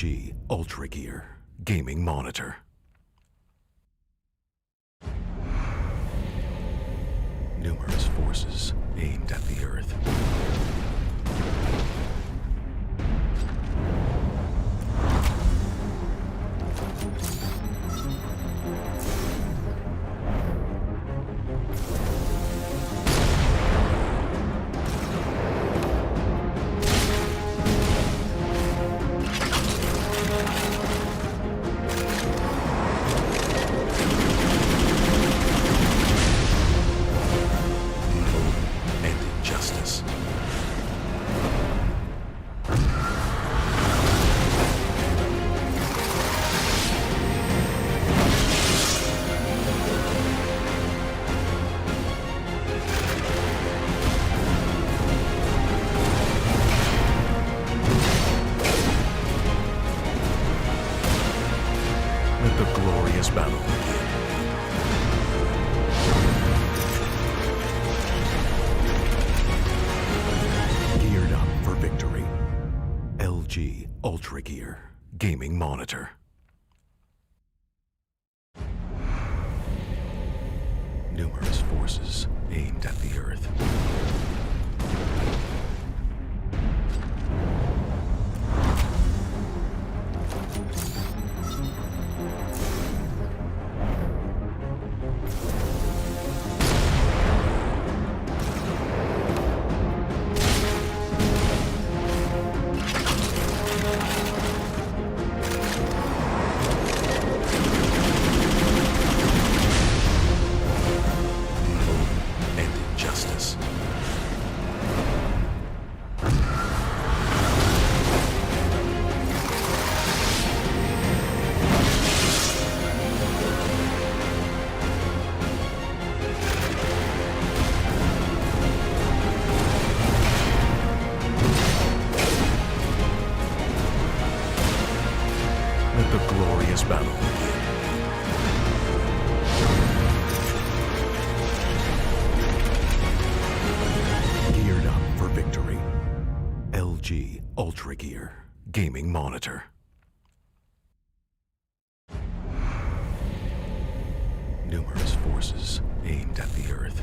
LG UltraGear gaming monitor. Numerous forces aimed at the Earth. Let the glorious battle begin. Geared up for victory. LG UltraGear gaming monitor. Numerous forces aimed at the Earth. Let the glorious battle begin. Geared up for victory. LG UltraGear gaming monitor. Numerous forces aimed at the Earth.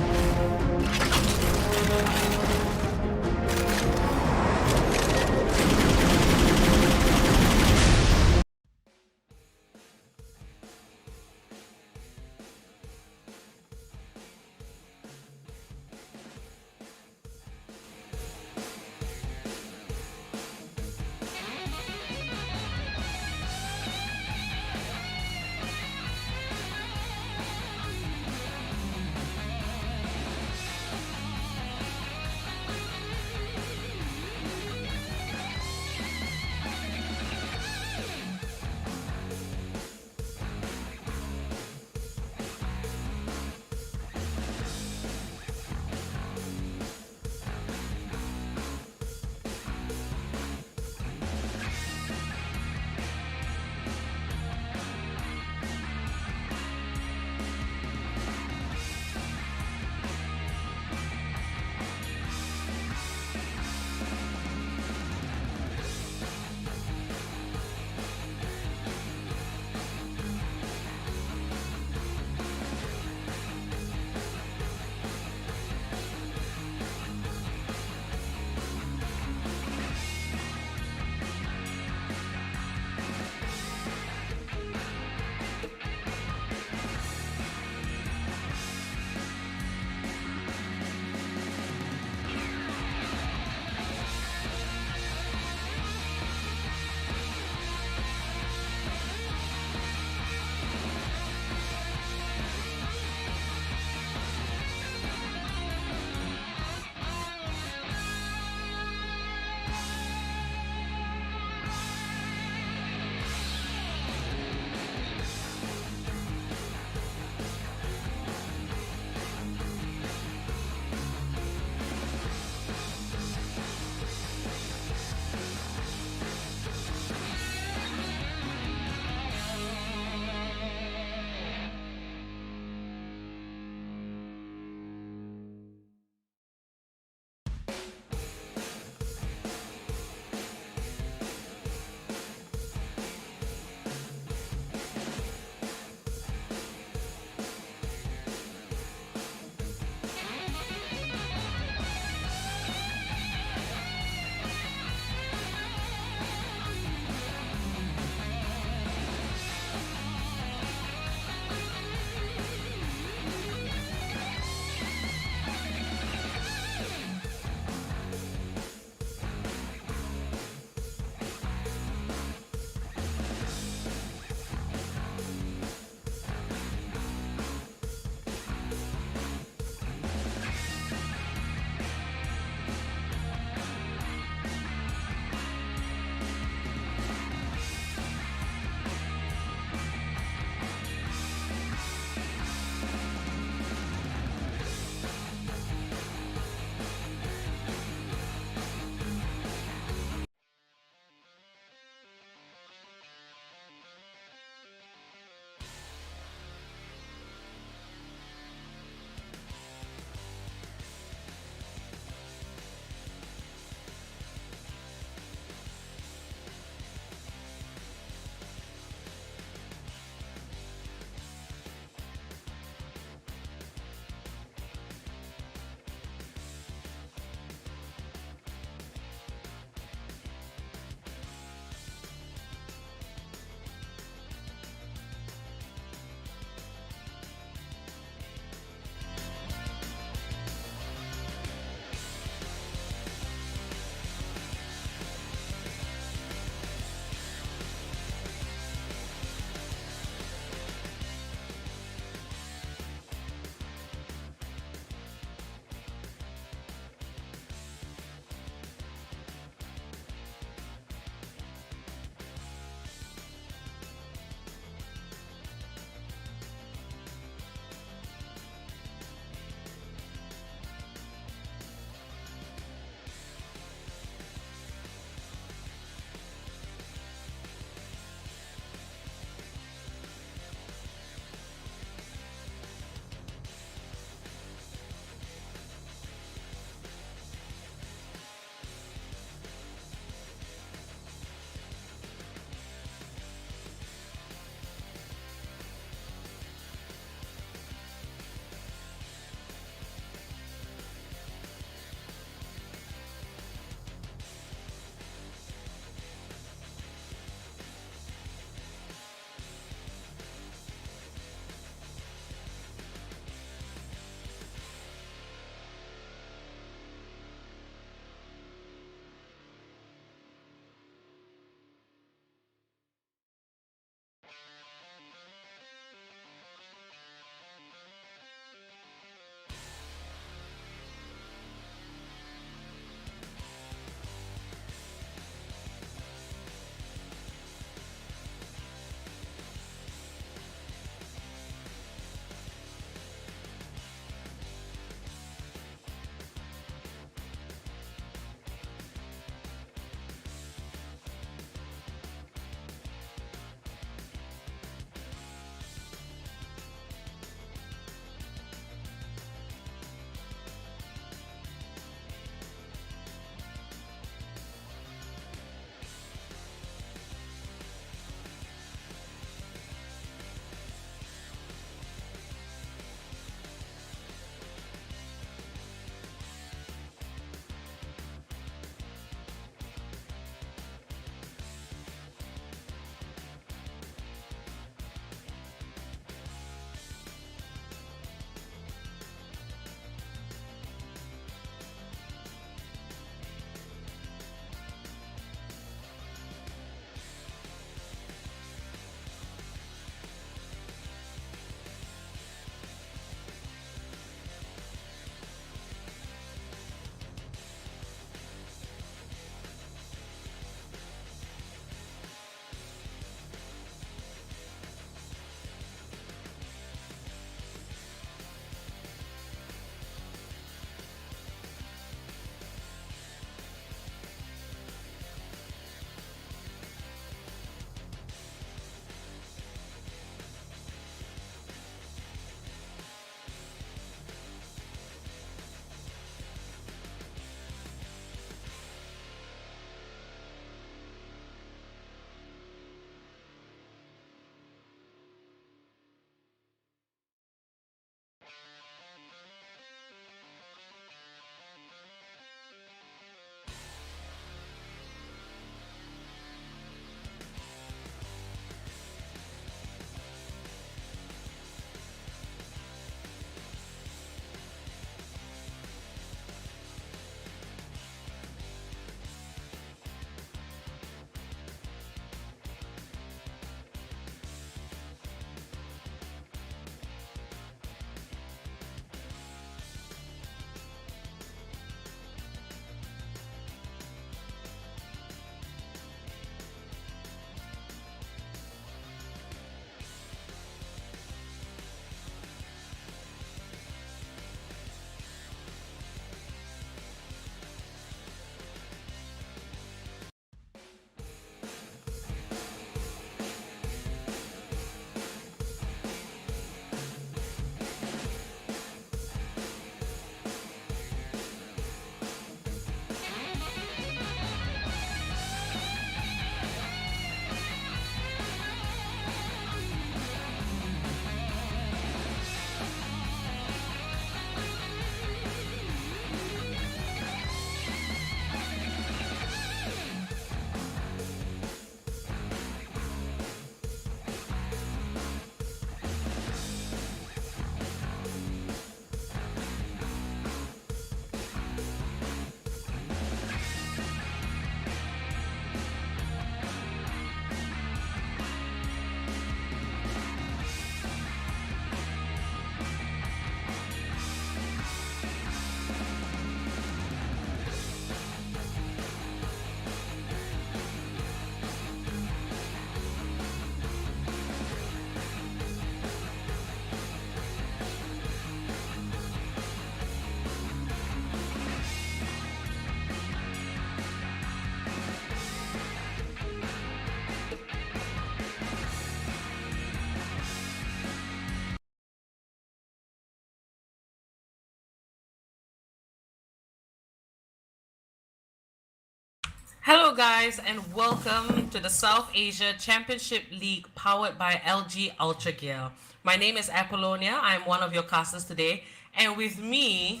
Hello, guys, and welcome to the South Asia Championship League powered by LG UltraGear. My name is Apollonia. I'm one of your casters today, and with me,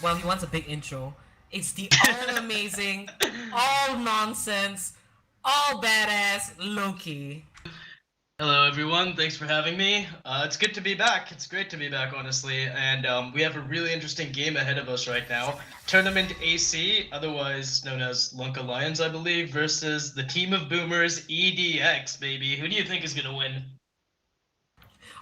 well, he wants a big intro. It's the all amazing, all nonsense, all badass Loki. Hello, everyone. Thanks for having me. It's good to be back. It's great to be back, honestly. And we have a really interesting game ahead of us right now. Tournament AC, otherwise known as Lunka Lions, I believe, versus the team of boomers EDX, baby. Who do you think is going to win?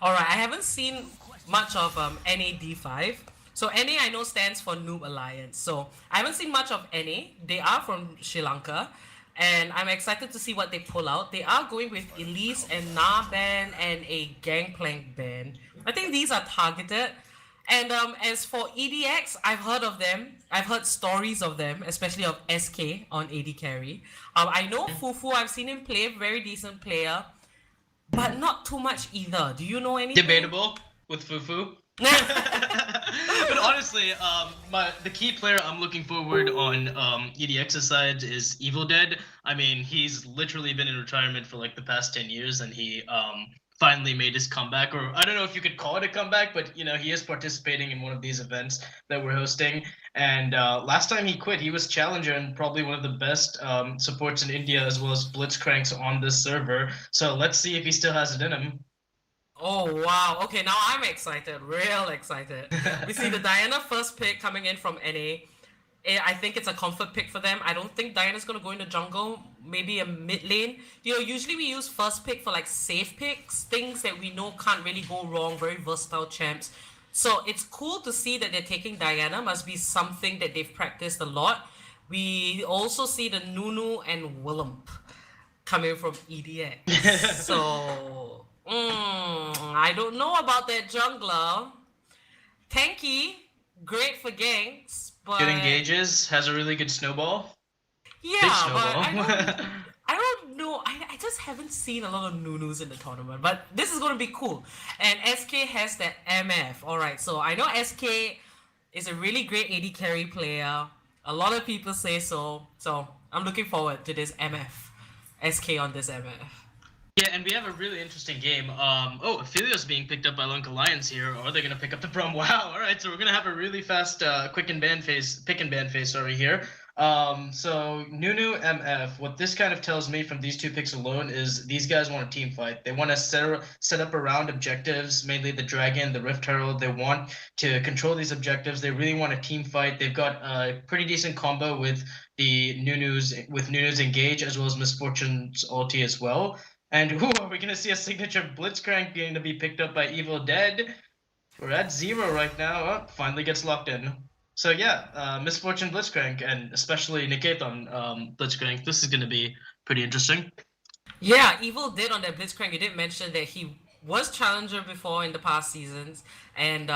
All right, I haven't seen much of NAD5. So NA I know stands for Noob Alliance. So I haven't seen much of NA. They are from Sri Lanka, and I'm excited to see what they pull out. They are going with Elise and Na ban and a Gangplank ban. I think these are targeted. And as for EDX, I've heard of them. I've heard stories of them, especially of SK on AD carry. I know Fufu. I've seen him play, very decent player, but not too much either. Do you know anything? Debatable with Fufu. But honestly, the key player I'm looking forward on EDX's side is Evil Dead. I mean, he's literally been in retirement for like the past 10 years, and he finally made his comeback. Or I don't know if you could call it a comeback, but he is participating in one of these events that we're hosting. And last time he quit, he was challenger and probably one of the best supports in India, as well as Blitzcranks on this server. So let's see if he still has it in him. Oh wow. Okay, now I'm excited. Real excited. We see the Diana first pick coming in from NA. I think it's a comfort pick for them. I don't think Diana's gonna go into jungle. Maybe a mid lane. Usually we use first pick for like safe picks, things that we know can't really go wrong. Very versatile champs. So it's cool to see that they're taking Diana. Must be something that they've practiced a lot. We also see the Nunu and Willump coming from EDX. So I don't know about that jungler. Tanky, great for ganks, Good but engages, has a really good snowball. Big yeah, but snowball. I don't know. I just haven't seen a lot of Nunus in the tournament, but this is going to be cool. And SK has that MF. All right, so I know SK is a really great AD carry player. A lot of people say so. So I'm looking forward to this MF. SK on this MF. Yeah, and we have a really interesting game. Aphelios being picked up by Lunk Alliance here, or they're gonna pick up the Brum. Wow, alright, so we're gonna have a really fast quick and ban phase, pick and ban phase, sorry, here. So Nunu MF, what this kind of tells me from these two picks alone is these guys want a team fight. They want to set up around objectives, mainly the Dragon, the Rift Herald. They want to control these objectives. They really want a team fight. They've got a pretty decent combo with Nunu's Engage as well as Misfortune's ulti as well. And who are we going to see a signature Blitzcrank being to be picked up by Evil Dead? We're at 0 right now. Oh, finally gets locked in. So yeah, Misfortune Blitzcrank and especially Niketan Blitzcrank. This is going to be pretty interesting. Yeah, Evil did on that Blitzcrank. You did mention that he was challenger before in the past seasons, and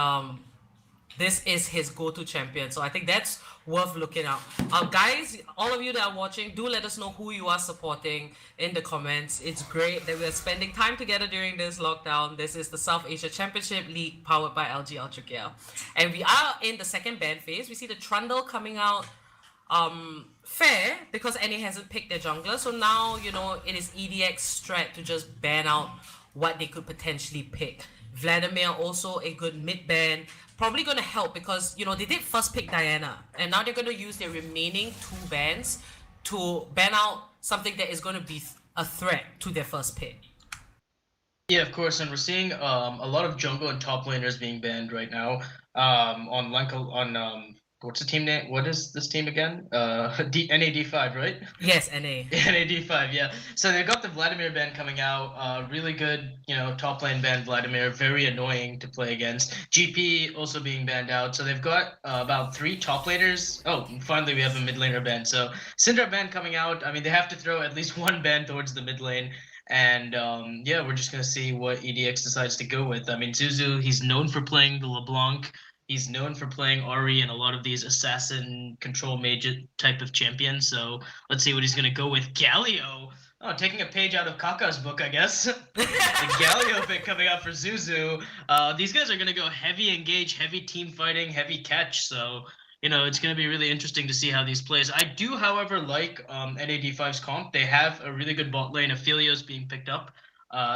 this is his go-to champion. So I think that's worth looking out. Guys, all of you that are watching, do let us know who you are supporting in the comments. It's great that we're spending time together during this lockdown. This is the South Asia Championship League powered by LG UltraGear. And we are in the second ban phase. We see the Trundle coming out fair because NA hasn't picked their jungler. So now, it is EDX strat to just ban out what they could potentially pick. Vladimir also a good mid ban. Probably going to help because, they did first pick Diana. And now they're going to use their remaining two bans to ban out something that is going to be a threat to their first pick. Yeah, of course, and we're seeing a lot of jungle and top laners being banned right now. On Lanka on what's the team name? What is this team again? NAD5, right? Yes, NA. NAD5, yeah. So they got the Vladimir ban coming out. Really good, top lane ban Vladimir. Very annoying to play against. GP also being banned out. So they've got about 3 top laners. Oh, finally we have a mid laner ban. So Syndra ban coming out. I mean, they have to throw at least one ban towards the mid lane. And yeah, we're just gonna see what EDX decides to go with. I mean, Zuzu, he's known for playing the LeBlanc. He's known for playing Ari and a lot of these assassin control mage type of champions. So let's see what he's gonna go with. Galio. Oh, taking a page out of Kaka's book, I guess. The Galio pick coming out for Zuzu. These guys are gonna go heavy engage, heavy team fighting, heavy catch. So it's going to be really interesting to see how these plays. I do, however, like NAD5's comp. They have a really good bot lane. Aphelios being picked up.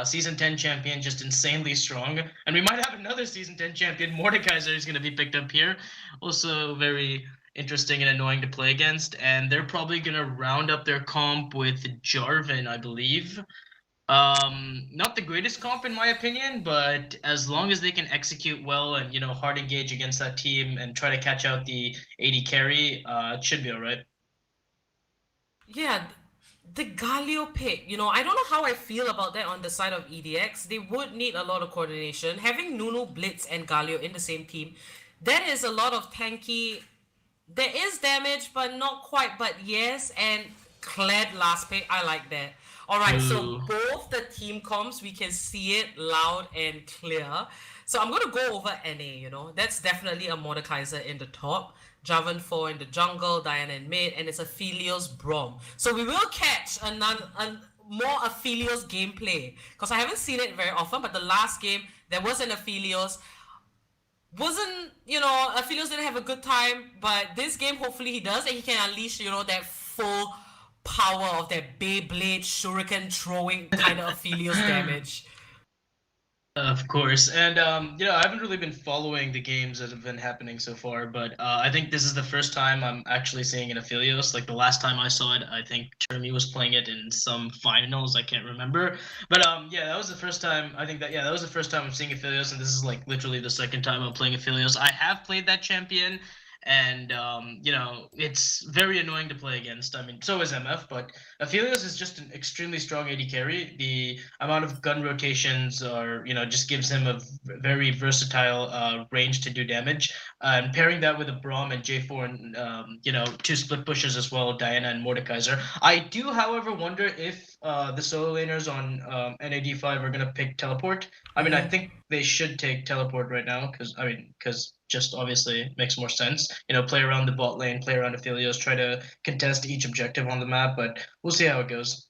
Season 10 champion, just insanely strong. And we might have another Season 10 champion. Mordekaiser is going to be picked up here. Also very interesting and annoying to play against. And they're probably going to round up their comp with Jarvan, I believe. Not the greatest comp in my opinion, but as long as they can execute well and hard engage against that team and try to catch out the AD carry, it should be all right. Yeah, the Galio pick, I don't know how I feel about that on the side of EDX. They would need a lot of coordination. Having Nunu, Blitz, and Galio in the same team, that is a lot of tanky. There is damage, but not quite. But yes, and Kled last pick, I like that. All right, so Ooh. both the team comps, we can see it loud and clear. So I'm going to go over NA, That's definitely a Mordekaiser in the top. Javan 4 in the jungle, Diana in mid, and it's Aphelios Brom. So we will catch more Aphelios gameplay. Because I haven't seen it very often, but the last game, there was an Aphelios. Aphelios didn't have a good time, but this game, hopefully he does, and he can unleash, that full power of that Beyblade shuriken throwing kind of Aphelios damage. Of course, and I haven't really been following the games that have been happening so far, but I think this is the first time I'm actually seeing an Aphelios. Like the last time I saw it, I think Jeremy was playing it in some finals. I can't remember, but yeah, that was the first time. I think that was the first time I'm seeing Aphelios, and this is like literally the second time I'm playing Aphelios. I have played that champion, and it's very annoying to play against. I mean, so is MF, but Aphelios is just an extremely strong AD carry. The amount of gun rotations just gives him a very versatile range to do damage. And pairing that with a Braum and J4 and two split pushes as well, Diana and Mordekaiser. I do, however, wonder if the solo laners on NAD5 are gonna pick teleport. I mean, I think they should take teleport right now because just obviously makes more sense. Play around the bot lane, play around Aphelios, try to contest each objective on the map, but we'll see how it goes.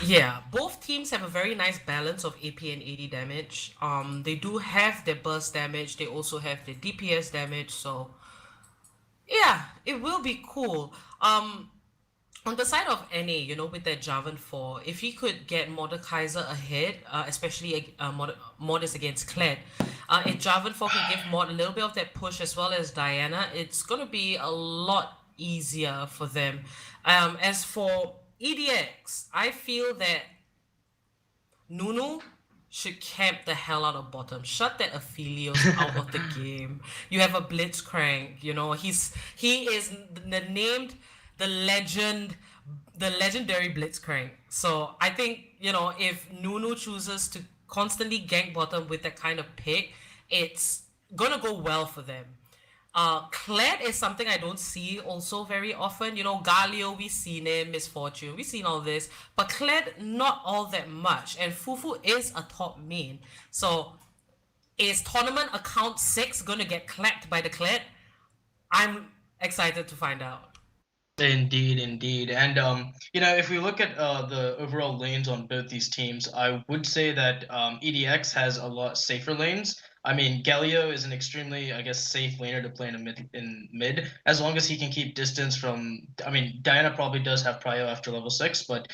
Yeah, both teams have a very nice balance of AP and AD damage. They do have their burst damage, they also have the DPS damage, so yeah, it will be cool. On the side of NA, with that Javan 4, if he could get Mordekaiser ahead, especially Mod is against Kled, if Javan 4 can give Mod a little bit of that push as well as Diana, it's going to be a lot easier for them. As for EDX, I feel that Nunu should camp the hell out of bottom. Shut that Aphelios out of the game. You have a Blitzcrank, he is the legendary Blitzcrank. So I think, if Nunu chooses to constantly gank bottom with that kind of pick, it's gonna go well for them. Kled is something I don't see also very often. Galio, we've seen him, Misfortune, we've seen all this, but Kled, not all that much. And Fufu is a top main. So, is tournament account 6 gonna get clapped by the Kled? I'm excited to find out. Indeed. And if we look at the overall lanes on both these teams, I would say that EDX has a lot safer lanes. I mean, Galio is an extremely, I guess, safe laner to play in mid, as long as he can keep distance from. I mean, Diana probably does have prio after level 6, but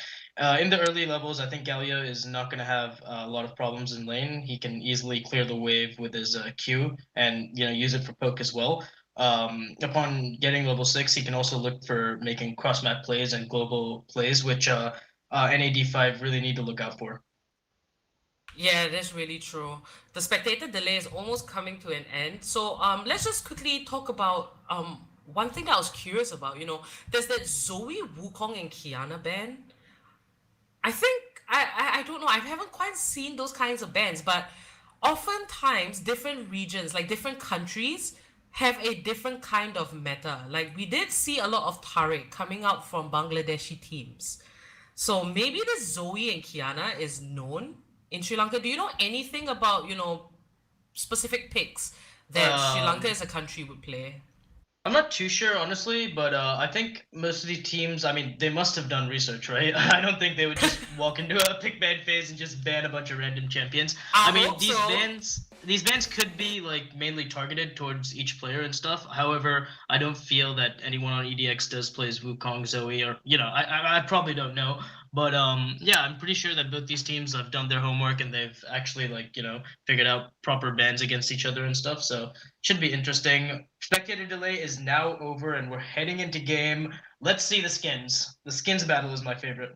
in the early levels, I think Galio is not going to have a lot of problems in lane. He can easily clear the wave with his Q and use it for poke as well. Upon getting level 6, he can also look for making cross map plays and global plays, which NAD5 really need to look out for. Yeah, that's really true. The spectator delay is almost coming to an end. So let's just quickly talk about one thing that I was curious about. There's that Zoe, Wukong, and Kiana ban. I think I don't know. I haven't quite seen those kinds of bans, but oftentimes different regions, like different countries, have a different kind of meta. Like we did see a lot of Tariq coming out from Bangladeshi teams. So maybe the Zoe and Kiana is known in Sri Lanka. Do you know anything about, specific picks that Sri Lanka as a country would play? I'm not too sure, honestly, but I think most of the teams, I mean, they must have done research, right? I don't think they would just walk into a pick ban phase and just ban a bunch of random champions. I mean, these bans, these bans could be like mainly targeted towards each player and stuff. However, I don't feel that anyone on EDX does plays Wukong, Zoe, or I probably don't know. But yeah, I'm pretty sure that both these teams have done their homework and they've actually figured out proper bans against each other and stuff. So should be interesting. Spectator delay is now over and we're heading into game. Let's see the skins. The skins battle is my favorite.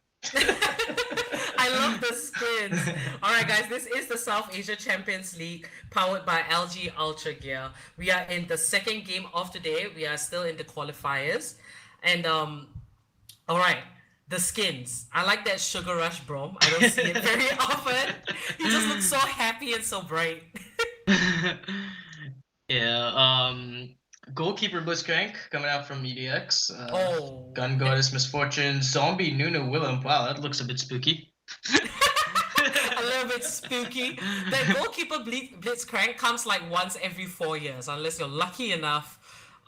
I love the skins. All right, guys, this is the South Asia Champions League powered by LG UltraGear. We are in the second game of the day. We are still in the qualifiers. And, all right, the skins. I like that Sugar Rush Brom. I don't see it very often. He just looks so happy and so bright. Yeah, goalkeeper Blitzcrank coming out from EDX. Gun Goddess Misfortune, Zombie Nuna Willem. Wow, that looks a bit spooky. A little bit spooky. The goalkeeper Blitzcrank comes like once every 4 years, unless you're lucky enough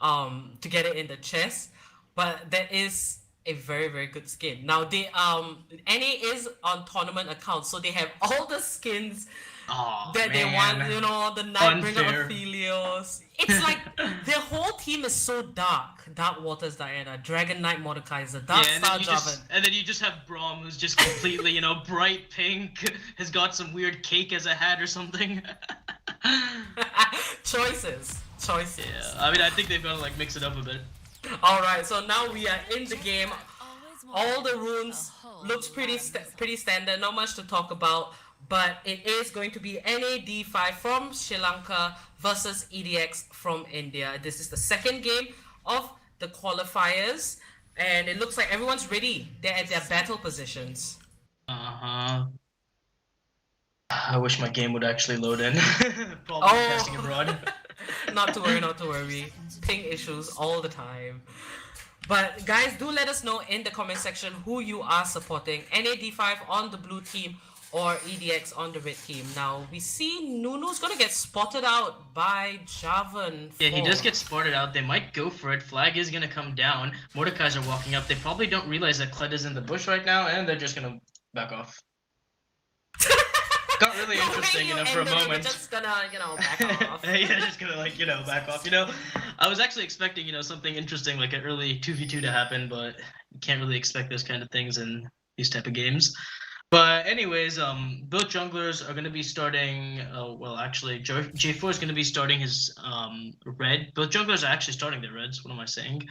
to get it in the chest. But that is a very, very good skin. Now they NA is on tournament accounts, so they have all the skins that they want, the Nightbringer Aphelios. It's like their whole team is so dark. Dark Waters Diana, Dragon Knight Mordekaiser, Dark Star Javan. And then you just have Braum, who's just completely, bright pink, has got some weird cake as a hat or something. Choices. Yeah, I mean, I think they've got to mix it up a bit. Alright, so now we are in the game. All the runes looks pretty standard, not much to talk about. But it is going to be NAD5 from Sri Lanka versus EDX from India. This is the second game of the qualifiers. And it looks like everyone's ready. They're at their battle positions. I wish my game would actually load in. Probably casting abroad. Not to worry. Ping issues all the time. But guys, do let us know in the comment section who you are supporting. NAD5 on the blue team or EDX on the red team. Now, we see Nunu's gonna get spotted out by Javan. Yeah, he does get spotted out. They might go for it. Flag is gonna come down. Mordekaiser walking up. They probably don't realize that Kled is in the bush right now, and they're just gonna back off. Got really interesting, for a moment. We're just gonna, back off. Yeah, just gonna, back off. I was actually expecting, something interesting, like an early 2v2 to happen, but you can't really expect those kind of things in these type of games. But anyways, both junglers are going to be starting, well, actually, J4 is going to be starting his red. Both junglers are actually starting their reds. What am I saying?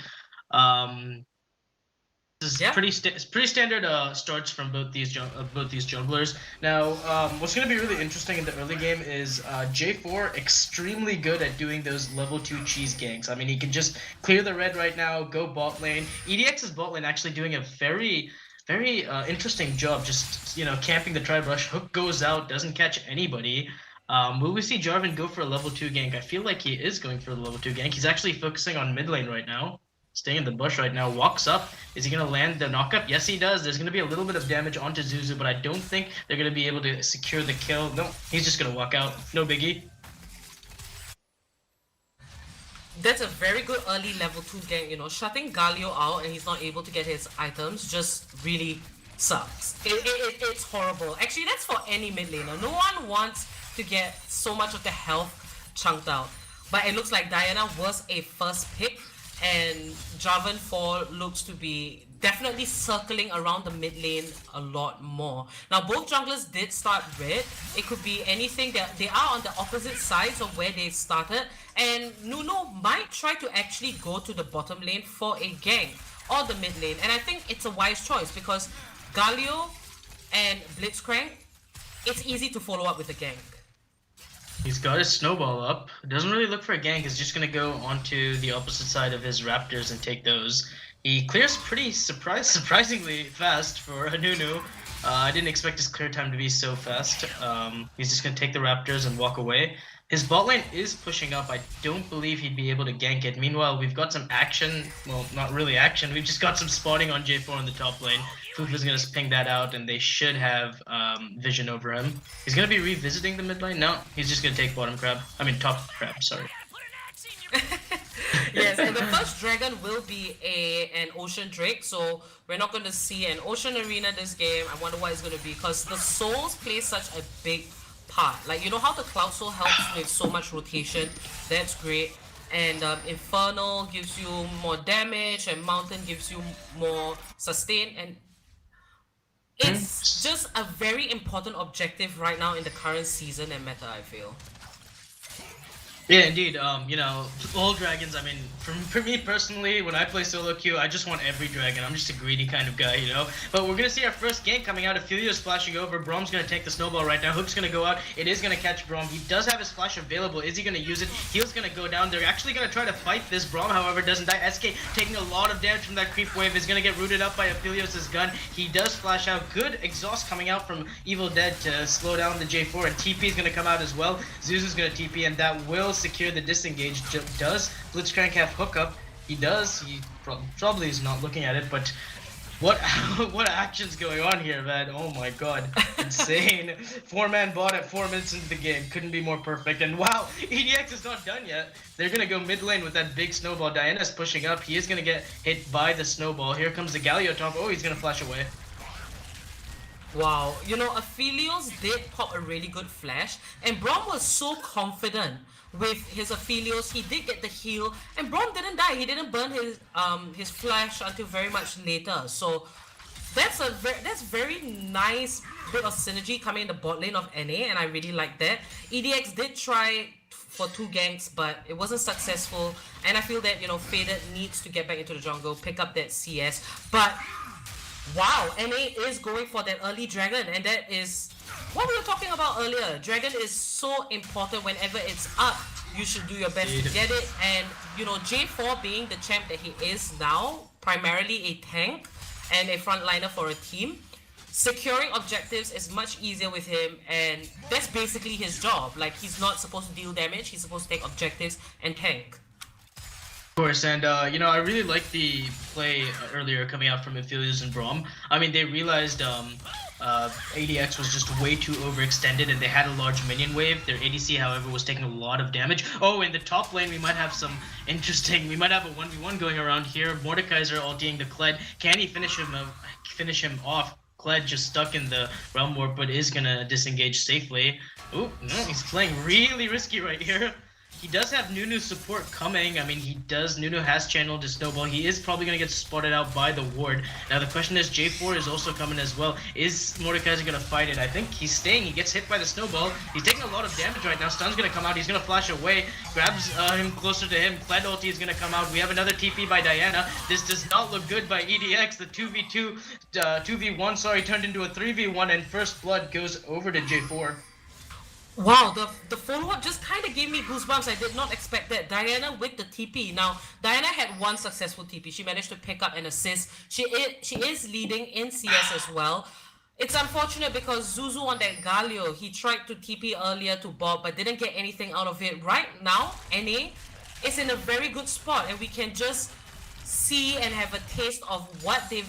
This is pretty standard starts from both these junglers. Now, what's going to be really interesting in the early game is J4 extremely good at doing those level 2 cheese ganks. I mean, he can just clear the red right now, go bot lane. EDX's bot lane actually doing a very interesting job, just camping the tribe rush. Hook goes out, doesn't catch anybody. Will we see Jarvan go for a level 2 gank? I feel like he is going for the level 2 gank. He's actually focusing on mid lane right now, staying in the bush right now. Walks up. Is he gonna land the knockup? Yes, he does. There's gonna be a little bit of damage onto Zuzu, but I don't think they're gonna be able to secure the kill. No, he's just gonna walk out. No biggie. That's a very good early level 2 gank, shutting Galio out and he's not able to get his items just really sucks. It's horrible. Actually, that's for any mid laner. No one wants to get so much of the health chunked out. But it looks like Diana was a first pick and Javan 4 looks to be definitely circling around the mid lane a lot more. Now, both junglers did start red. It could be anything. That they are on the opposite sides of where they started. And Nuno might try to actually go to the bottom lane for a gank or the mid lane. And I think it's a wise choice because Galio and Blitzcrank, it's easy to follow up with a gank. He's got his snowball up. Doesn't really look for a gank. He's just going to go onto the opposite side of his raptors and take those. He clears pretty surprisingly fast for a Nunu. I didn't expect his clear time to be so fast. He's just going to take the raptors and walk away. His bot lane is pushing up. I don't believe he'd be able to gank it. Meanwhile, we've got some action. Well, not really action. We've just got some spotting on J4 in the top lane. Fufu's going to ping that out, and they should have vision over him. He's going to be revisiting the mid lane. No, he's just going to take top crab, sorry. Yes, and the first dragon will be an ocean drake, so we're not going to see an ocean arena this game. I wonder what it's going to be, because the souls play such a big part. Like, you know how the Cloud Soul helps with so much rotation? That's great. And Infernal gives you more damage, and Mountain gives you more sustain. And it's just a very important objective right now in the current season and meta, I feel. Yeah, indeed. You know, all dragons. I mean, for me personally, when I play solo queue, I just want every dragon. I'm just a greedy kind of guy, you know. But we're gonna see our first gank coming out. Aphelios flashing over. Brom's gonna take the snowball right now. Hook's gonna go out. It is gonna catch Brom. He does have his flash available. Is he gonna use it? Heel's gonna go down. They're actually gonna try to fight this. Brom, however, doesn't die. SK taking a lot of damage from that creep wave. Is gonna get rooted up by Aphelios' gun. He does flash out. Good exhaust coming out from Evil Dead to slow down the J4. And TP is gonna come out as well. Zuzu's gonna TP, and that will secure the disengage. Does Blitzcrank have hookup? He does. He probably is not looking at it, but what action's going on here, man? Oh my god, insane. 4-man bot at 4 minutes into the game. Couldn't be more perfect. And wow, EDX is not done yet. They're gonna go mid lane with that big snowball. Diana's pushing up. He is gonna get hit by the snowball. Here comes the Galio top. Oh, he's gonna flash away. Wow, you know, Aphelios did pop a really good flash, and Brom was so confident with his Aphelios. He did get the heal, and Brom didn't die. He didn't burn his flash until very much later. So that's very nice bit of synergy coming in the bot lane of NA, and I really like that. EDX did try for 2 ganks, but it wasn't successful, and I feel that, you know, Faded needs to get back into the jungle, pick up that CS, but wow, NA is going for that early dragon, and that is what we were talking about earlier. Dragon is so important. Whenever it's up, you should do your best to get it. And, you know, J4 being the champ that he is now, primarily a tank and a frontliner for a team, securing objectives is much easier with him, and that's basically his job. Like, he's not supposed to deal damage, he's supposed to take objectives and tank. Of course, and you know, I really like the play earlier coming out from Aphelios and Brom. I mean, they realized ADX was just way too overextended, and they had a large minion wave. Their ADC, however, was taking a lot of damage. Oh, in the top lane, we might have some interesting. We might have a 1v1 going around here. Mordekaiser ulting the Kled. Can he finish him off? Kled just stuck in the realm warp, but is gonna disengage safely. Oh no, he's playing really risky right here. He does have Nunu support coming. I mean, Nunu has channeled his snowball. He is probably going to get spotted out by the ward. Now, the question is, J4 is also coming as well. Is Mordekaiser going to fight it? I think he's staying. He gets hit by the snowball. He's taking a lot of damage right now. Stun's going to come out. He's going to flash away. Grabs him closer to him. Kled ulti is going to come out. We have another TP by Diana. This does not look good by EDX. The 2v1, sorry, turned into a 3v1, and first blood goes over to J4. Wow, the follow-up just kind of gave me goosebumps. I did not expect that. Diana with the TP. Now, Diana had 1 successful TP. She managed to pick up an assist. She is leading in CS as well. It's unfortunate because Zuzu on that Galio, he tried to TP earlier to Bob, but didn't get anything out of it. Right now, NA is in a very good spot, and we can just see and have a taste of what they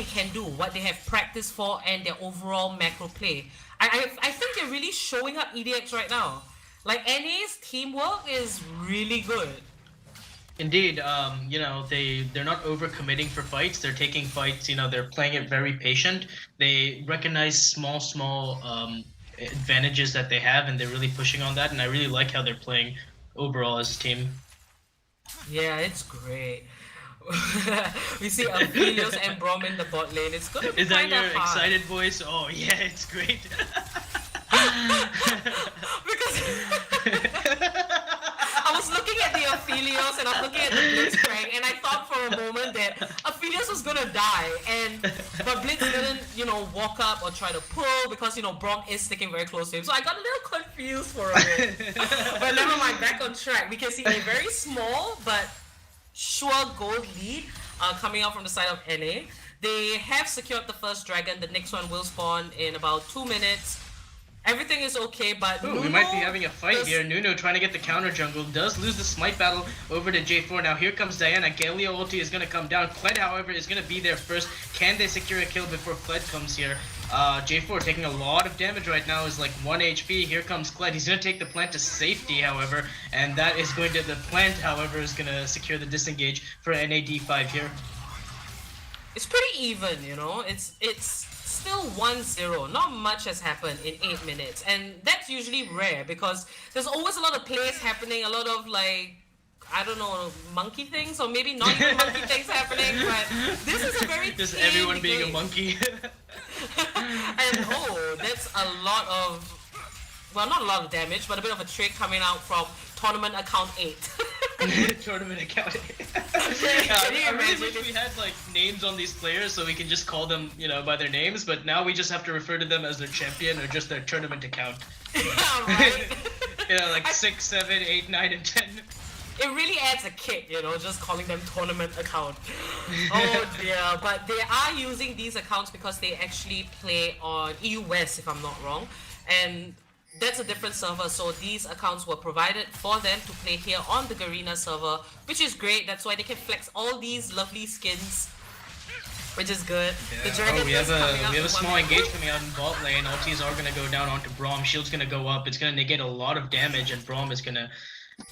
can do, what they have practiced for, and their overall macro play. I think they're really showing up EDX right now. Like, NA's teamwork is really good. Indeed, you know, they're not overcommitting for fights. They're taking fights, you know, they're playing it very patient. They recognize small advantages that they have, and they're really pushing on that, and I really like how they're playing overall as a team. Yeah, it's great. We see Aphelios and Brom in the bot lane. It's gonna be Is that your hard. excited voice? Oh yeah, it's great. Because I was looking at the Aphelios and I'm looking at the Blitzcrank, and I thought for a moment that Aphelios was gonna die, but Blitz didn't, you know, walk up or try to pull because, you know, Brom is sticking very close to him. So I got a little confused for a bit. But never mind, back on track. We can see a very small but sure gold lead coming out from the side of NA. They have secured the first dragon. The next one will spawn in about 2 minutes. Everything is okay, but Ooh, Nuno, we might be having a fight here. Nuno trying to get the counter jungle. Does lose the smite battle over to J4. Now here comes Diana. Galio ulti is going to come down. Kled, however, is going to be there first. Can they secure a kill before Kled comes here? J4 taking a lot of damage right now, is like 1 HP. Here comes Kled. He's going to take the plant to safety, however, and that is going to, the plant, however, is going to secure the disengage for NAD5 here. it's pretty even, you know. It's still 1-0. Not much has happened in 8 minutes, and that's usually rare because there's always a lot of plays happening, a lot of like I don't know, monkey things, or maybe not even monkey things happening, but this is a very just tame everyone being game. a monkey. And that's a lot of, well, not a lot of damage, but a bit of a trick coming out from tournament account 8. Tournament account. Can you I really imagine wish we had like names on these players so we can just call them, you know, by their names. But now we just have to refer to them as their champion or just their tournament account. Yeah, right. You know, like 6, 7, 8, 9, and 10. It really adds a kick, you know, just calling them tournament account. Oh dear, but they are using these accounts because they actually play on EU West, if I'm not wrong, and that's a different server. So these accounts were provided for them to play here on the Garena server, which is great. That's why they can flex all these lovely skins, which is good. Yeah. The Dragon We have is coming out a to small one- engage coming out in bot lane. Ultis are gonna go down onto Braum. Shield's gonna go up. It's gonna negate a lot of damage, and Braum is gonna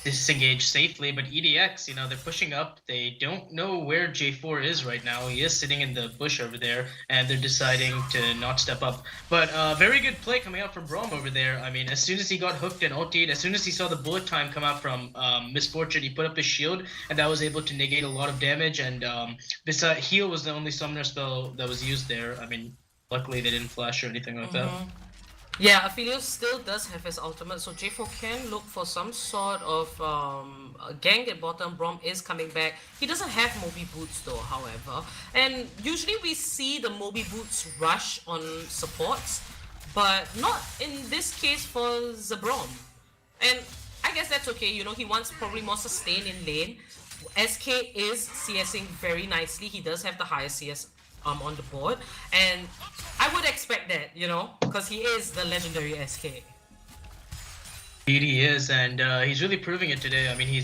disengage safely. But EDX, you know, they're pushing up. They don't know where J4 is right now. He is sitting in the bush over there, and they're deciding to not step up. But very good play coming out from Braum over there. I mean, as soon as he got hooked and ultied, as soon as he saw the bullet time come out from Misfortune, he put up his shield, and that was able to negate a lot of damage. And this heal was the only summoner spell that was used there. I mean, luckily they didn't flash or anything like that. Yeah, Aphelios still does have his ultimate, so J4 can look for some sort of a gank at bottom. Braum is coming back. He doesn't have Moby Boots though, however. And usually we see the Moby Boots rush on supports, but not in this case for Zabrom. And I guess that's okay, you know, he wants probably more sustain in lane. SK is CSing very nicely. He does have the highest CS on the board, and I would expect that, you know, because he is the legendary SK. He is, and he's really proving it today. I mean, he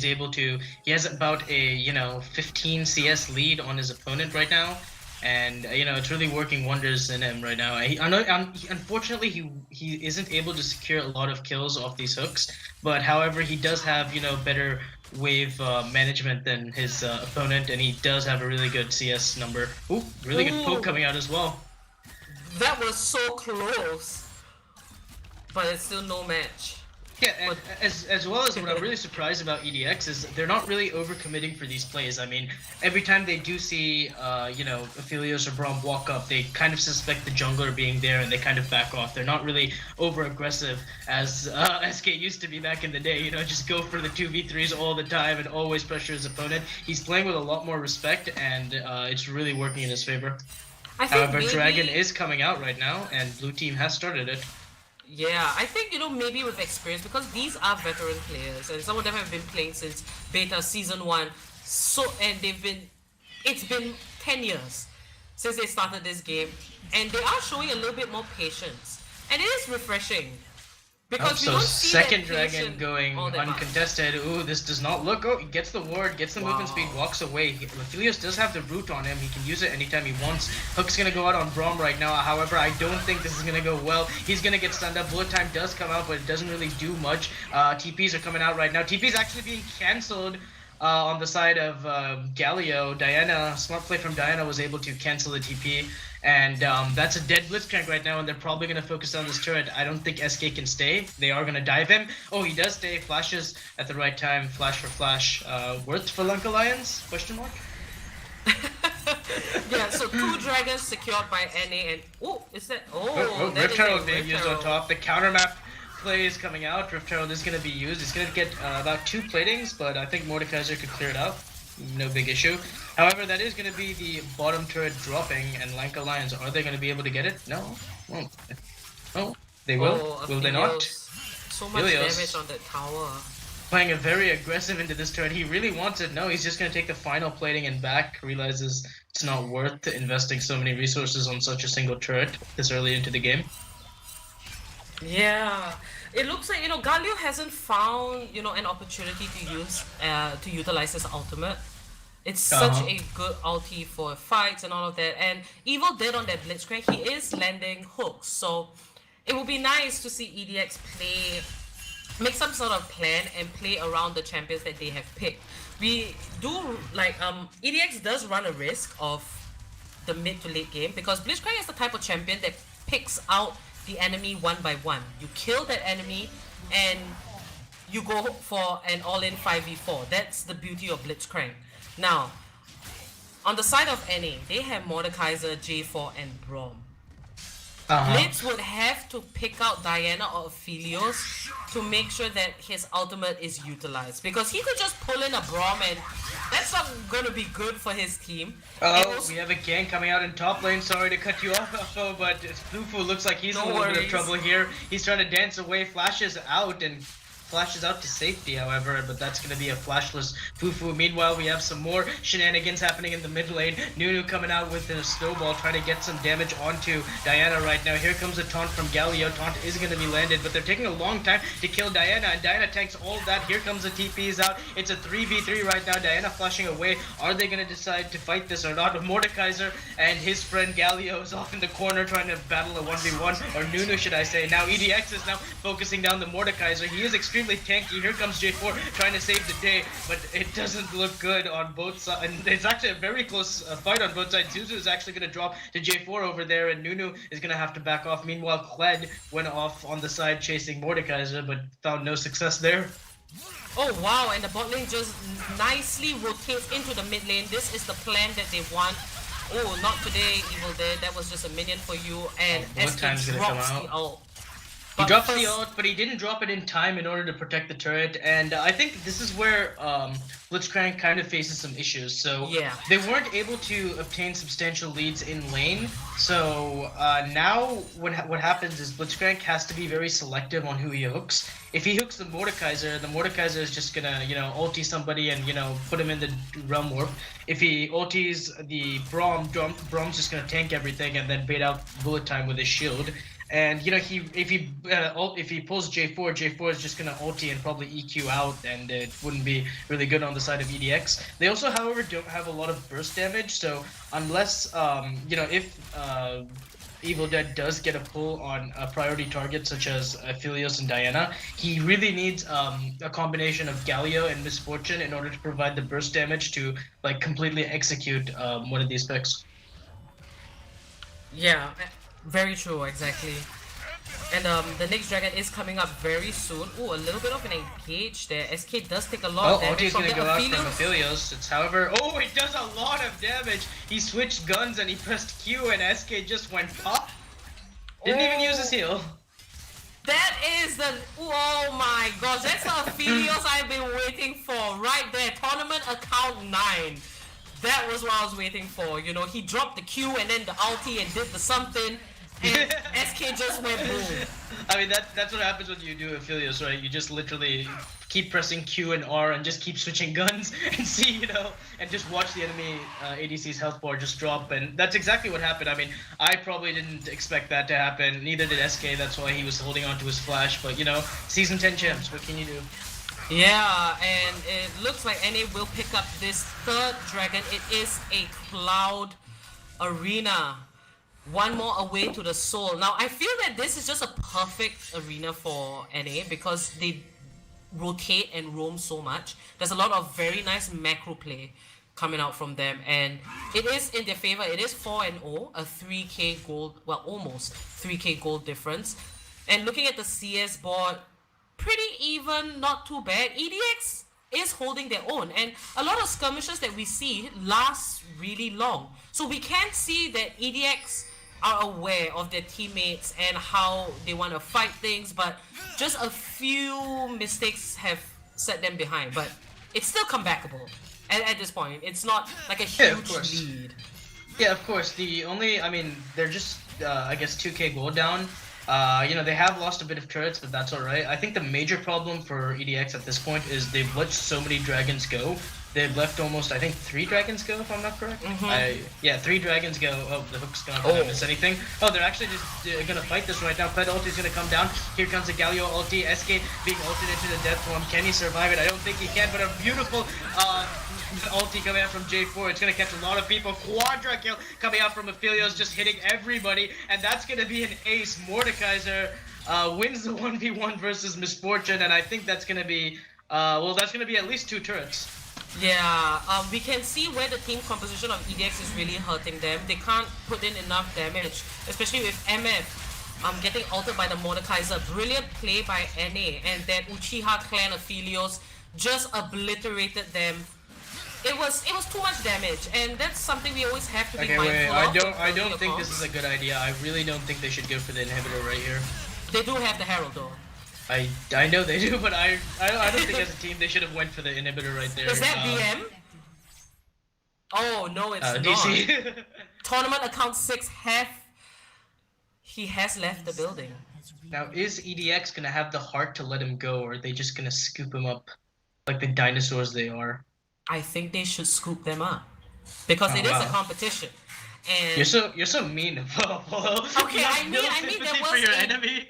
has about a, you know, 15 CS lead on his opponent right now, and you know, it's really working wonders in him right now. Unfortunately, he isn't able to secure a lot of kills off these hooks, but however, he does have, you know, better wave management than his opponent, and he does have a really good CS number. Ooh, really good poke coming out as well. That was so close, but it's still no match. Yeah, and as well as what I'm really surprised about EDX is they're not really overcommitting for these plays. I mean, every time they do see, you know, Aphelios or Braum walk up, they kind of suspect the jungler being there and they kind of back off. They're not really over-aggressive as SK used to be back in the day, you know, just go for the 2v3s all the time and always pressure his opponent. He's playing with a lot more respect, and it's really working in his favor. However, Dragon is coming out right now, and blue team has started it. Yeah, I think, you know, maybe with experience, because these are veteran players and some of them have been playing since beta season 1. So, and it's been 10 years since they started this game, and they are showing a little bit more patience, and it is refreshing. Because we don't see second that dragon going uncontested. Ooh, this does not look. Oh, he gets the ward, gets the movement speed, walks away. Aphelios does have the root on him. He can use it anytime he wants. Hook's gonna go out on Braum right now. However, I don't think this is gonna go well. He's gonna get stunned up. Bullet time does come out, but it doesn't really do much. TPs are coming out right now. TP's actually being cancelled. On the side of Galio, Diana, smart play from Diana was able to cancel the TP, and that's a dead Blitzcrank right now, and they're probably going to focus on this turret. I don't think SK can stay. They are going to dive him. Oh, he does stay. Flashes at the right time. Flash for flash. Worth for Lunk Alliance? Question mark? Yeah, so 2 dragons secured by NA, and oh, is that? Rift Herald being used on top. The counter map play is coming out. Rift Herald is going to be used. It's going to get about 2 platings, but I think Mordekaiser could clear it out. No big issue. However, that is going to be the bottom turret dropping, and Lanka Lions, are they going to be able to get it? No. Won't. Oh, they will. Will they not? So much damage on that tower. Playing a very aggressive into this turret. He really wants it. No, he's just going to take the final plating and back. Realizes it's not worth investing so many resources on such a single turret this early into the game. Yeah, it looks like, you know, Galio hasn't found, you know, an opportunity to utilize his ultimate. It's such a good ulti for fights and all of that. And Evil Dead on that Blitzcrank, he is landing hooks. So it would be nice to see EDX make some sort of plan and play around the champions that they have picked. We do, like, EDX does run a risk of the mid to late game, because Blitzcrank is the type of champion that picks out the enemy one by one. You kill that enemy and you go for an all-in 5v4. That's the beauty of Blitzcrank. Now, on the side of NA, they have Mordekaiser, J4, and Braum. Blitz would have to pick out Diana or Aphelios to make sure that his ultimate is utilized, because he could just pull in a Braum and that's not going to be good for his team. Oh, we have a gank coming out in top lane. Sorry to cut you off, Afo, but Fufu looks like he's in a little bit of trouble here. He's trying to dance away, flashes out, and flashes out to safety, however, but that's going to be a flashless Fufu. Meanwhile, we have some more shenanigans happening in the mid lane. Nunu coming out with a snowball, trying to get some damage onto Diana right now. Here comes a taunt from Galio. Taunt is going to be landed, but they're taking a long time to kill Diana, and Diana tanks all of that. Here comes the TPs out. It's a 3v3 right now. Diana flashing away. Are they going to decide to fight this or not? Mordekaiser and his friend Galio is off in the corner trying to battle a 1v1, or Nunu should I say. Now EDX is now focusing down the Mordekaiser. He is extremely tanky. Here comes J4 trying to save the day, but it doesn't look good on both sides. And it's actually a very close fight on both sides. Zuzu is actually going to drop to J4 over there, and Nunu is going to have to back off. Meanwhile, Kled went off on the side chasing Mordekaiser, but found no success there. Oh wow, and the bot lane just nicely rotates into the mid lane. This is the plan that they want. Oh, not today, Evil Dead. That was just a minion for you, and SK drops the ult. He dropped the ult, but he didn't drop it in time in order to protect the turret, and I think this is where Blitzcrank kind of faces some issues. So they weren't able to obtain substantial leads in lane, so now what happens is Blitzcrank has to be very selective on who he hooks. If he hooks the Mordekaiser is just gonna, ulti somebody and, put him in the realm warp. If he ultis the Braum's just gonna tank everything and then bait out bullet time with his shield. And if he pulls J4 is just gonna ulti and probably EQ out, and it wouldn't be really good on the side of EDX. They also, however, don't have a lot of burst damage, so unless if Evil Dead does get a pull on a priority target such as Aphelios and Diana, he really needs a combination of Galio and Misfortune in order to provide the burst damage to completely execute one of these picks. Yeah. Very true, exactly. And the next dragon is coming up very soon. Ooh, a little bit of an engage there. SK does take a lot of damage from the Aphelios. It's however, it does a lot of damage. He switched guns and he pressed Q, and SK just went pop. Didn't even use his heal. That is the oh my gosh, that's the Aphelios I've been waiting for right there. Tournament account 9. That was what I was waiting for. He dropped the Q and then the ulti and did the something, and SK just went boom. I mean, that's what happens when you do Aphelios, right? You just literally keep pressing Q and R and just keep switching guns and see, and just watch the enemy ADC's health bar just drop, and that's exactly what happened. I mean, I probably didn't expect that to happen. Neither did SK. That's why he was holding on to his flash. But season 10 champs. What can you do? Yeah, and it looks like NA will pick up this third dragon. It is a Cloud Arena. One more away to the soul. Now, I feel that this is just a perfect arena for NA because they rotate and roam so much. There's a lot of very nice macro play coming out from them, and it is in their favor. It is 4-0, a 3k gold, well, almost 3k gold difference. And looking at the CS board, pretty even, not too bad. EDX is holding their own, and a lot of skirmishes that we see last really long. So we can see that EDX are aware of their teammates and how they want to fight things, but just a few mistakes have set them behind. But it's still comebackable at this point. It's not like a huge lead. Yeah, of course. They're just, I guess, 2k gold down. They have lost a bit of turrets, but that's alright. I think the major problem for EDX at this point is they've let so many dragons go. They've left almost, I think, 3 dragons go, if I'm not correct. 3 dragons go. Oh, the hook's gone. Did I miss anything? Oh, they're actually just gonna fight this right now. Kled ulti's gonna come down. Here comes the Galio ulti. SK being ulted into the death form. Can he survive it? I don't think he can, but a beautiful ulti coming out from J4. It's gonna catch a lot of people. Quadra kill coming out from Aphelios, just hitting everybody, and that's gonna be an ace. Mordekaiser wins the 1v1 versus Misfortune, and I think that's gonna be that's gonna be at least 2 turrets. Yeah, we can see where the team composition of EDX is really hurting them. They can't put in enough damage, especially with MF getting altered by the Mordekaiser. Brilliant play by NA, and then Uchiha clan of Philios just obliterated them. It was too much damage, and that's something we always have to be mindful of. I don't think this is a good idea. I really don't think they should go for the inhibitor right here. They do have the Herald though. I know they do, but I don't think as a team they should have went for the inhibitor right there. Is that BM? Oh no, it's not. DC. Tournament account 6 he has left the building. Now, is EDX gonna have the heart to let him go, or are they just gonna scoop him up like the dinosaurs they are? I think they should scoop them up because it is a competition. And you're so mean, Apollo. Okay, I mean there was for your enemy.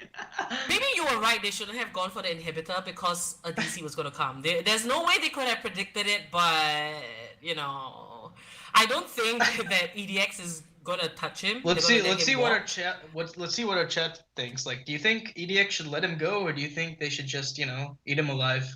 Maybe you were right. They shouldn't have gone for the inhibitor because a DC was gonna come. There's no way they could have predicted it, but you know, I don't think that EDX is gonna touch him. Let's see what our chat thinks. Like, do you think EDX should let him go, or do you think they should just, you know, eat him alive?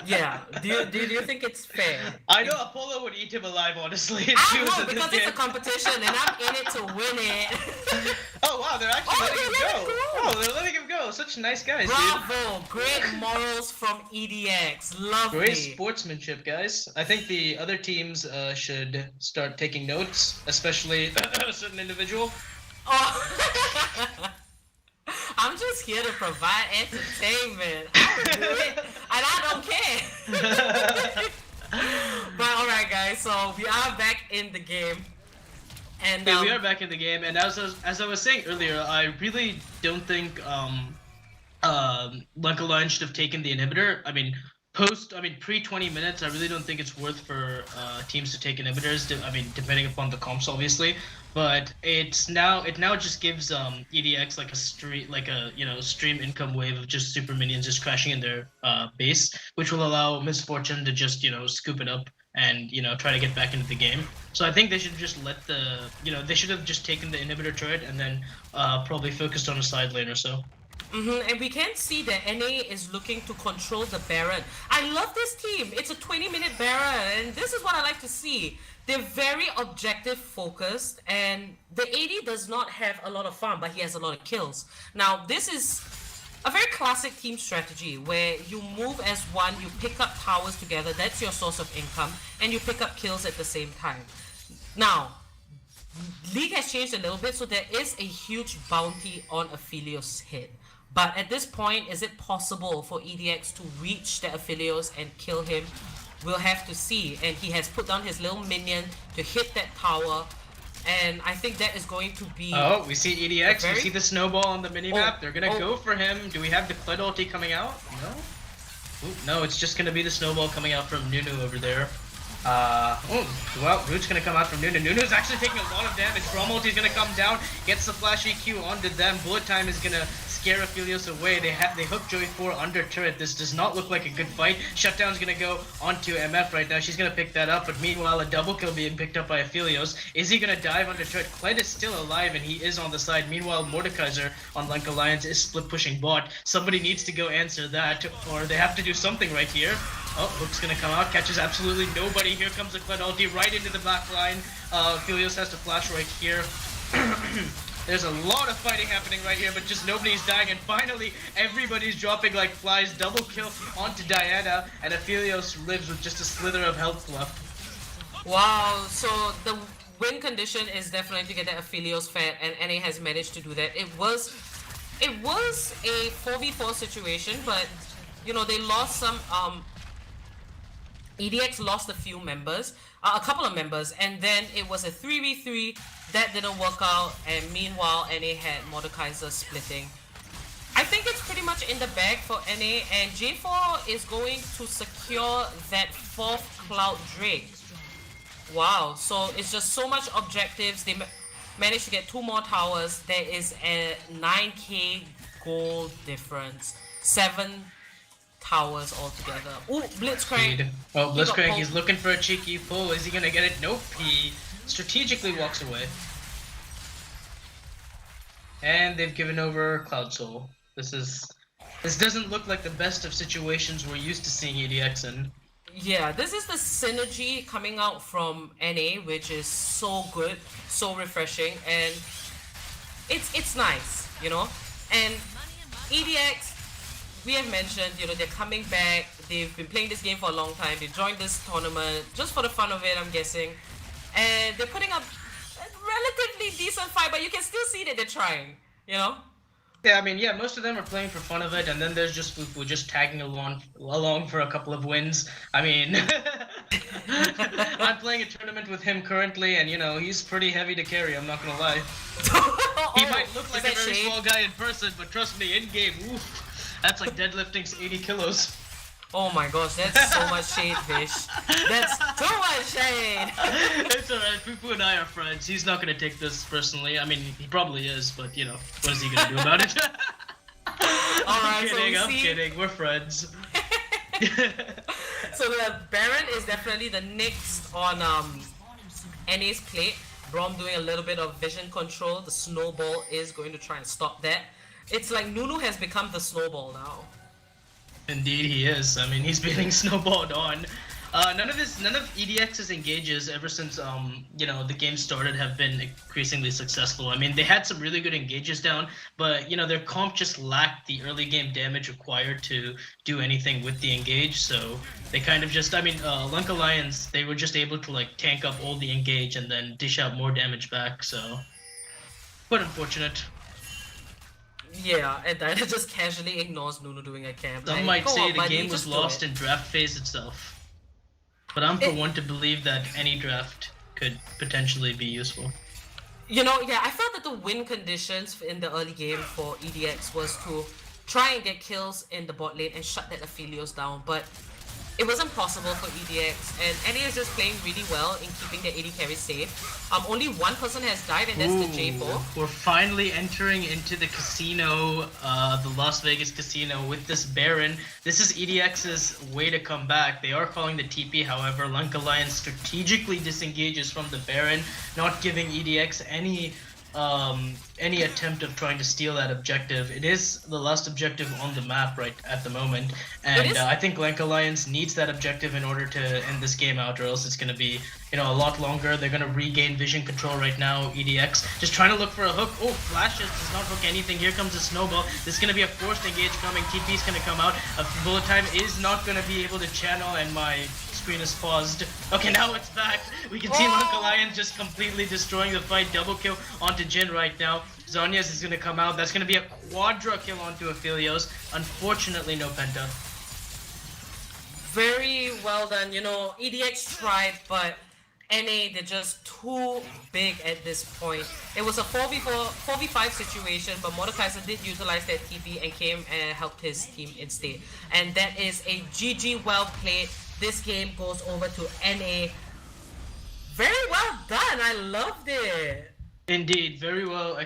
Yeah. Do you think it's fair? I know Apollo would eat him alive, honestly. I know, because it's a competition and I'm in it to win it. Oh wow, they're actually letting him go. Oh, they're letting him go. Such nice guys, Bravo! Dude. Great morals from EDX. Lovely. Great sportsmanship, guys. I think the other teams should start taking notes, especially a certain individual. Oh. I'm just here to provide entertainment. I will do it, and I don't care. But alright, guys, so we are back in the game. And we are back in the game, and as I was saying earlier, I really don't think Lunk Alliance should have taken the inhibitor. I mean, pre 20 minutes, I really don't think it's worth for teams to take inhibitors. I mean, depending upon the comps, obviously. But it now just gives EDX like a stream income wave of just super minions just crashing in their base, which will allow Misfortune to just scoop it up and try to get back into the game. So I think they should just let they should have just taken the inhibitor turret and then probably focused on a side lane or so. And we can see that NA is looking to control the Baron. I love this team. It's a 20-minute Baron, and this is what I like to see. They're very objective focused, and the AD does not have a lot of farm, but he has a lot of kills. Now, this is a very classic team strategy where you move as one, you pick up towers together, that's your source of income, and you pick up kills at the same time. Now, League has changed a little bit, so there is a huge bounty on Aphelios' head. But at this point, is it possible for EDX to reach the Aphelios and kill him? We'll have to see. And he has put down his little minion to hit that tower. And I think that is going to be... Oh, we see EDX. We see the snowball on the minimap. They're going to go for him. Do we have the Kled ulti coming out? No? Ooh, no, it's just going to be the snowball coming out from Nunu over there. Well, Root's gonna come out from Nunu. Nunu's actually taking a lot of damage. Braum ulti's gonna come down, gets the flash EQ onto them. Bullet time is gonna scare Aphelios away. They hook Joey 4 under turret. This does not look like a good fight. Shutdown's gonna go onto MF right now. She's gonna pick that up, but meanwhile a double kill being picked up by Aphelios. Is he gonna dive under turret? Kled is still alive and he is on the side. Meanwhile, Mordekaiser on Lunk Alliance is split pushing bot. Somebody needs to go answer that, or they have to do something right here. Oh, Hook's gonna come out, catches absolutely nobody. Here comes the Kled ulti right into the back line. Aphelios has to flash right here. There's a lot of fighting happening right here, but just nobody's dying. And finally, everybody's dropping like flies. Double kill onto Diana, and Aphelios lives with just a slither of health left. Wow, so the win condition is definitely to get the Aphelios fed, and NA has managed to do that. It was a 4v4 situation, but they lost some EDX lost a few members, a couple of members, and then it was a 3v3 that didn't work out, and meanwhile NA had Mordekaiser splitting. I think it's pretty much in the bag for NA, and J4 is going to secure that 4th Cloud Drake. Wow, so it's just so much objectives. They managed to get 2 more towers. There is a 9k gold difference. 7 towers altogether. Ooh, Blitzcrank. Oh, Blitzcrank, he's looking for a cheeky pull. Is he gonna get it? Nope, he strategically walks away. And they've given over Cloud Soul. This doesn't look like the best of situations we're used to seeing EDX in. Yeah, this is the synergy coming out from NA, which is so good, so refreshing, and it's nice, you know. And EDX, we have mentioned, you know, they're coming back. They've been playing this game for a long time. They joined this tournament just for the fun of it, I'm guessing, and they're putting up a relatively decent fight, but you can still see that they're trying, you know. Yeah, I mean, yeah, most of them are playing for fun of it, and then there's just Fufu just tagging along for a couple of wins. I mean, I'm playing a tournament with him currently, and you know, he's pretty heavy to carry, I'm not gonna lie. He might look like a very small guy in person, but trust me, in game, oof, that's like deadlifting 80 kilos. Oh my gosh, that's so much shade, Fish. That's too much shade. It's alright, Fufu and I are friends. He's not gonna take this personally. I mean, he probably is, but you know, what is he gonna do about it? Alright, I'm kidding. We're friends. So the Baron is definitely the next on NA's plate. Brom doing a little bit of vision control. The snowball is going to try and stop that. It's like Nunu has become the snowball now. Indeed, he is. I mean, he's being snowballed on. None of EDX's engages ever since you know, the game started have been increasingly successful. I mean, they had some really good engages down, but you know, their comp just lacked the early game damage required to do anything with the engage. So they kind of just, I mean, Lunk Alliance, they were just able to like tank up all the engage and then dish out more damage back. So, quite unfortunate. Yeah, and then it just casually ignores Nunu doing a camp. Some Like, might go say on, the buddy, game was just do lost it. in draft phase itself. But I'm for one to believe that any draft could potentially be useful. You know, yeah, I felt that the win conditions in the early game for EDX was to try and get kills in the bot lane and shut that Aphelios down, but it wasn't possible for EDX, and NA is just playing really well in keeping their AD carry safe. Only one person has died, and that's the J4. We're finally entering into the casino, the Las Vegas casino with this Baron. This is EDX's way to come back. They are calling the TP, however, Lunk Alliance strategically disengages from the Baron, not giving EDX any attempt of trying to steal that objective. It is the last objective on the map right at the moment, and I think Lunk Alliance needs that objective in order to end this game out, or else it's going to be, you know, a lot longer. They're going to regain vision control right now. EDX just trying to look for a hook. Oh, flashes, does not hook anything. Here comes a snowball. This is going to be a forced engage coming. TP is going to come out. Bullet time is not going to be able to channel, and my screen is paused. Okay, now it's back. We can see Lunk Alliance just completely destroying the fight. Double kill onto Jin right now. Zhonya's is going to come out. That's going to be a quadra kill onto Aphelios. Unfortunately, no Penta. Very well done. You know, EDX tried, but NA, they're just too big at this point. It was a 4v5 situation, but Mordekaiser did utilize that TP and came and helped his team instead. And that is a GG well played. This game goes over to NA. Very well done. I loved it. Indeed, very well.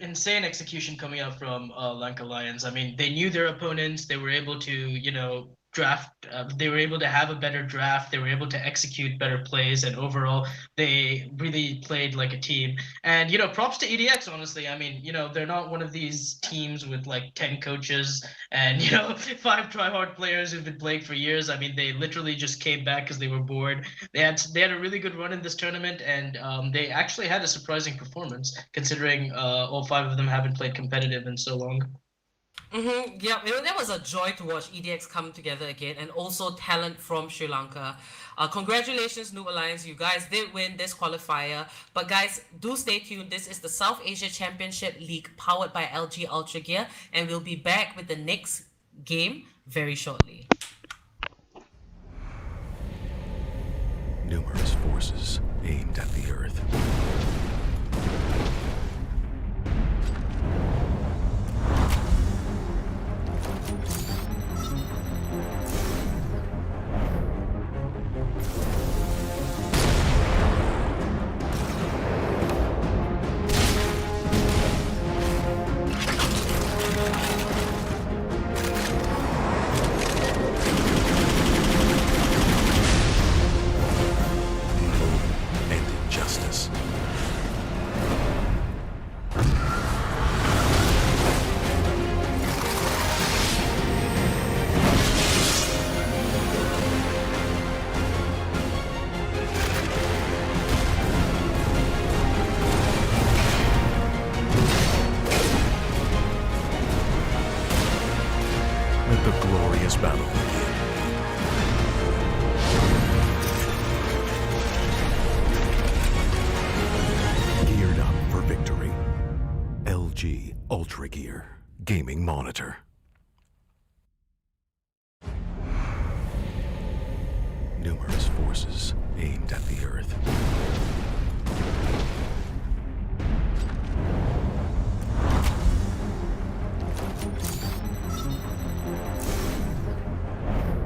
Insane execution coming out from Lunk Alliance. I mean, they knew their opponents. They were able to, you know, draft. They were able to have a better draft. They were able to execute better plays, and overall, they really played like a team. And you know, props to EDX. Honestly, I mean, you know, they're not one of these teams with like 10 coaches and, you know, 5 try-hard players who've been playing for years. I mean, they literally just came back because they were bored. They had a really good run in this tournament, and they actually had a surprising performance considering all 5 of them haven't played competitive in so long. Yeah, you know, that was a joy to watch EDX come together again, and also talent from Sri Lanka. Congratulations, New Alliance. You guys did win this qualifier. But guys, do stay tuned. This is the South Asia Championship League powered by LG UltraGear, and we'll be back with the next game very shortly. Numerous forces aimed at the Earth. And injustice. 5G UltraGear gaming monitor. Numerous forces aimed at the Earth.